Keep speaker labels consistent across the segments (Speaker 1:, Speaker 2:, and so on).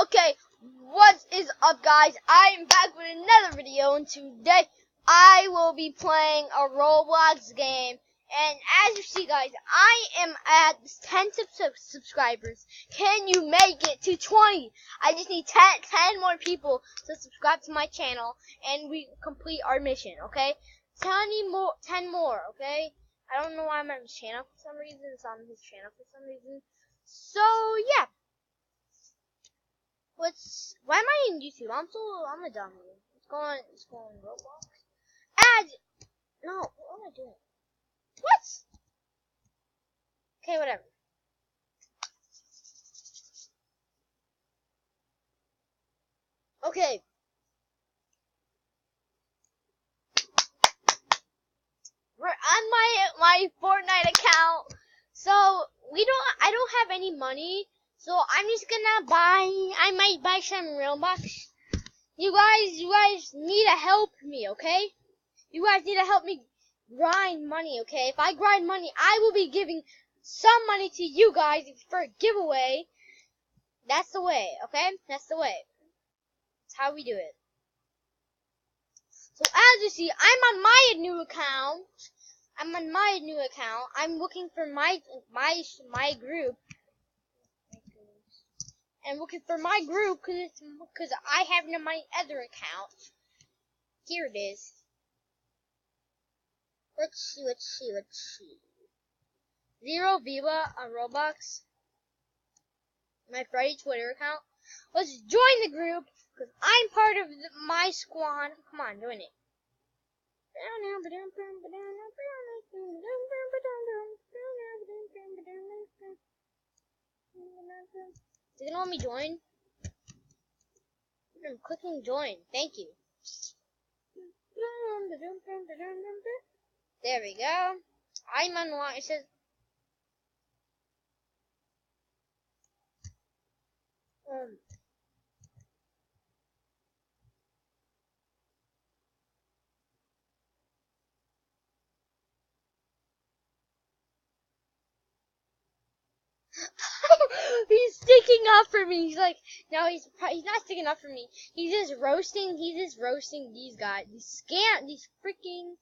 Speaker 1: Okay, what is up, guys? I am back with another video, and today I will be playing a Roblox game. And as you see, guys, I am at 10 subscribers. Can you make it to 20? I just need 10 more people to subscribe to my channel, and we complete our mission, okay? 10 more, okay? I don't know why I'm on his channel for some reason. It's on his channel for some reason. So, yeah. Why am I in YouTube? I'm a dummy. It's going Roblox. No, what am I doing? What? Okay, whatever. Okay. We're on my Fortnite account. So, I don't have any money. So, I'm just gonna I might buy some Robux. You guys need to help me, okay? You guys need to help me grind money, okay? If I grind money, I will be giving some money to you guys for a giveaway. That's the way, okay? That's the way. That's how we do it. So as you see, I'm on my new account. I'm looking for my group. I'm looking for my group because I have it in my other account. Here it is. Let's see. Zero Viva on Roblox. My Freddy Twitter account. Let's join the group because I'm part of my squad. Come on, join it. Is it gonna let me join? I'm clicking join. Thank you. There we go. I'm unlocked. It says he's sticking up for me. He's like, no, he's not sticking up for me. He's just roasting these guys. These freaking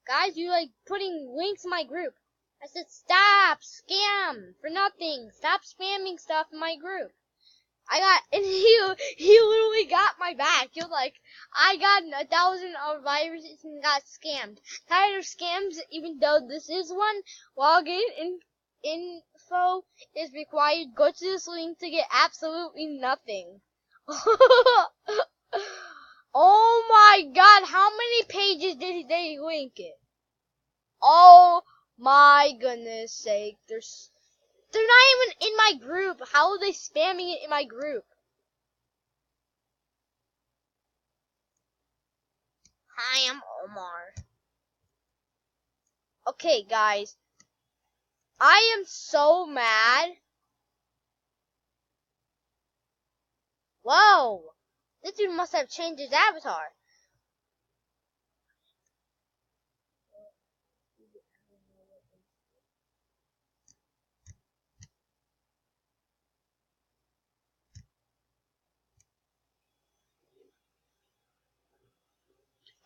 Speaker 1: guys. You like putting links in my group. I said, stop, scam for nothing. Stop spamming stuff in my group. And he literally got my back. He was like, I got 1,000 of viruses and got scammed. Tired of scams, even though this is one. Login info is required. Go to this link to get absolutely nothing. Oh my god, how many pages did they link it? Oh my goodness sake, they're not even in my group. How are they spamming it in my group? Hi, I'm Omar. Okay, guys. I am so mad. Whoa. This dude must have changed his avatar.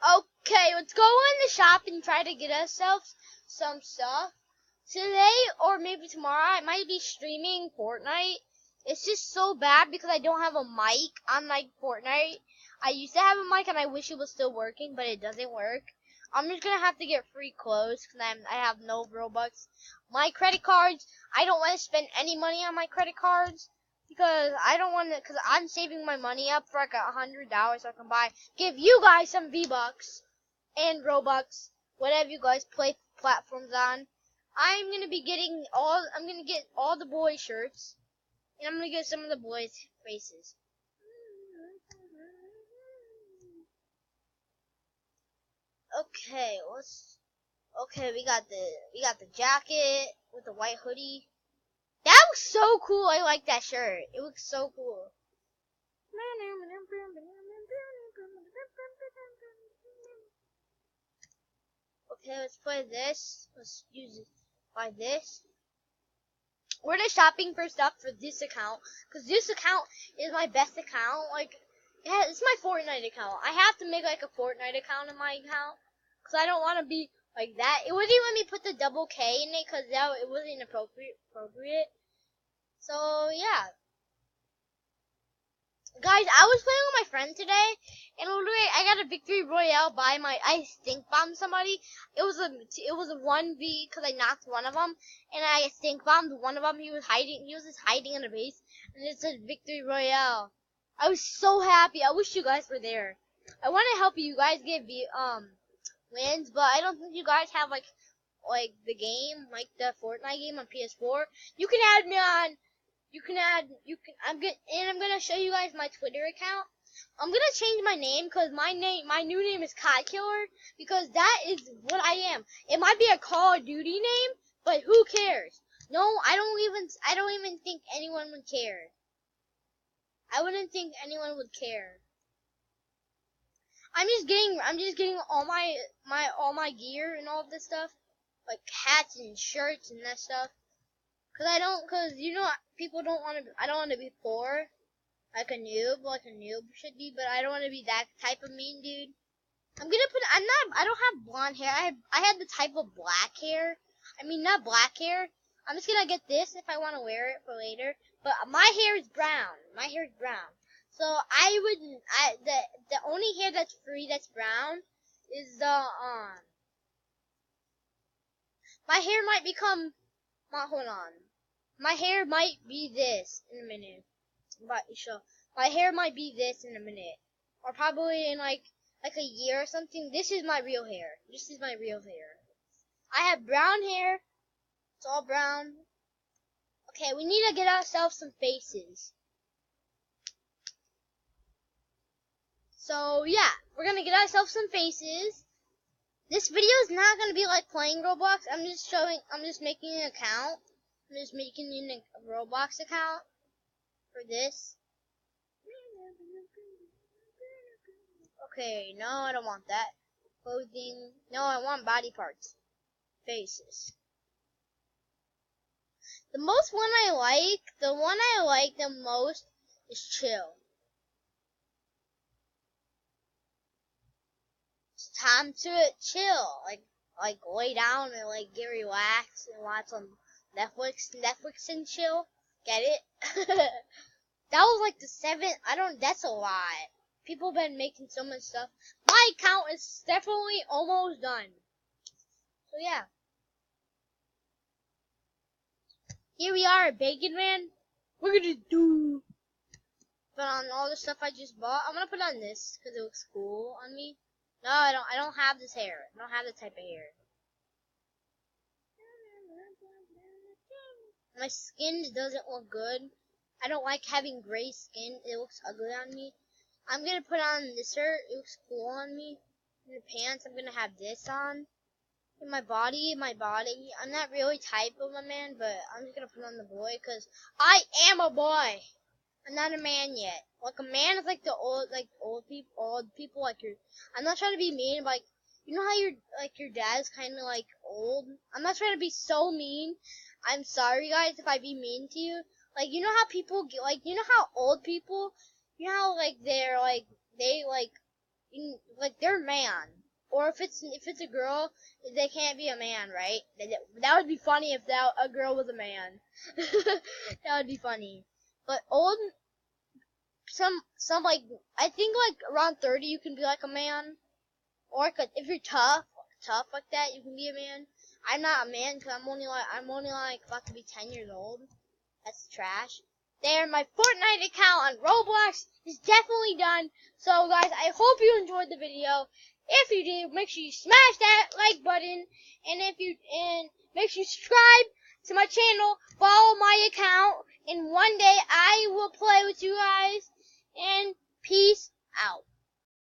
Speaker 1: Okay, let's go in the shop and try to get ourselves some stuff. Today, or maybe tomorrow, I might be streaming Fortnite. It's just so bad because I don't have a mic on like Fortnite. I used to have a mic and I wish it was still working, but it doesn't work. I'm just gonna have to get free clothes because I have no Robux. My credit cards, I don't want to spend any money on my credit cards because I don't want to. Because I'm saving my money up for like $100 so I can give you guys some V-Bucks and Robux, whatever you guys play platforms on. I'm gonna get all the boys' shirts, and I'm gonna get some of the boys' faces. Okay, we got the jacket with the white hoodie. That looks so cool. I like that shirt. It looks so cool. Okay, let's play this. Let's buy this. we're just shopping for stuff for this account, because this account is my best account. Like, yeah, it's my Fortnite account. I have to make like a Fortnite account in my account, because I don't want to be like that. It wouldn't let me put the double K in it, because it wasn't appropriate. So yeah. Guys, I was playing with my friend today, and literally I got a victory royale by I stink bombed somebody. It was a 1v because I knocked one of them, and I stink bombed one of them. He was just hiding in a base, and it said victory royale. I was so happy. I wish you guys were there. I want to help you guys get wins, but I don't think you guys have like the game, like the Fortnite game on PS4. You can add me on. I'm gonna show you guys my Twitter account. I'm gonna change my name because my new name is Cat Killer, because that is what I am. It might be a Call of Duty name, but who cares? No, I don't even think anyone would care. I wouldn't think anyone would care. I'm just getting all my gear and all of this stuff, like hats and shirts and that stuff. Cause you know, people I don't want to be poor, like a noob should be, but I don't want to be that type of mean dude. I don't have blonde hair, I have the type of black hair. I mean, not black hair. I'm just gonna get this if I want to wear it for later, but my hair is brown. So the only hair that's free that's brown is my hair might become, hold on. My hair might be this in a minute. My hair might be this in a minute. Or probably in like a year or something. This is my real hair. I have brown hair. It's all brown. Okay, we need to get ourselves some faces. So yeah, we're gonna get ourselves some faces. This video is not gonna be like playing Roblox. I'm just making an account. I'm just making a Roblox account for this. Okay, no, I don't want that. Clothing. No, I want body parts. Faces. The one I like the most is chill. It's time to chill. Like lay down and like get relaxed and watch some Netflix and chill. Get it? That was like the 7th. That's a lot. People have been making so much stuff. My account is definitely almost done. So yeah. Here we are at Bacon Man. We're gonna put on all the stuff I just bought. I'm gonna put on this because it looks cool on me. No, I don't have this hair. I don't have this type of hair. My skin doesn't look good. I don't like having gray skin. It looks ugly on me. I'm gonna put on this shirt. It looks cool on me. In the pants, I'm gonna have this on. In my body, I'm not really type of a man, but I'm just gonna put on the boy because I am a boy. I'm not a man yet. Like a man is like the old people like your. I'm not trying to be mean, but like, you know how your dad's kind of like old. I'm not trying to be so mean. I'm sorry guys if I be mean to you. Like, you know how people get, like, you know how old people, you know how like they're like they're man. Or if it's a girl, they can't be a man, right? That would be funny if a girl was a man. That would be funny. But old, some like, I think like around 30 you can be like a man. Or if you're tough like that, you can be a man. I'm not a man because I'm only like about to be 10 years old. That's trash. There, my Fortnite account on Roblox is definitely done. So guys, I hope you enjoyed the video. If you did, make sure you smash that like button, and make sure you subscribe to my channel, follow my account, and one day I will play with you guys, and peace out.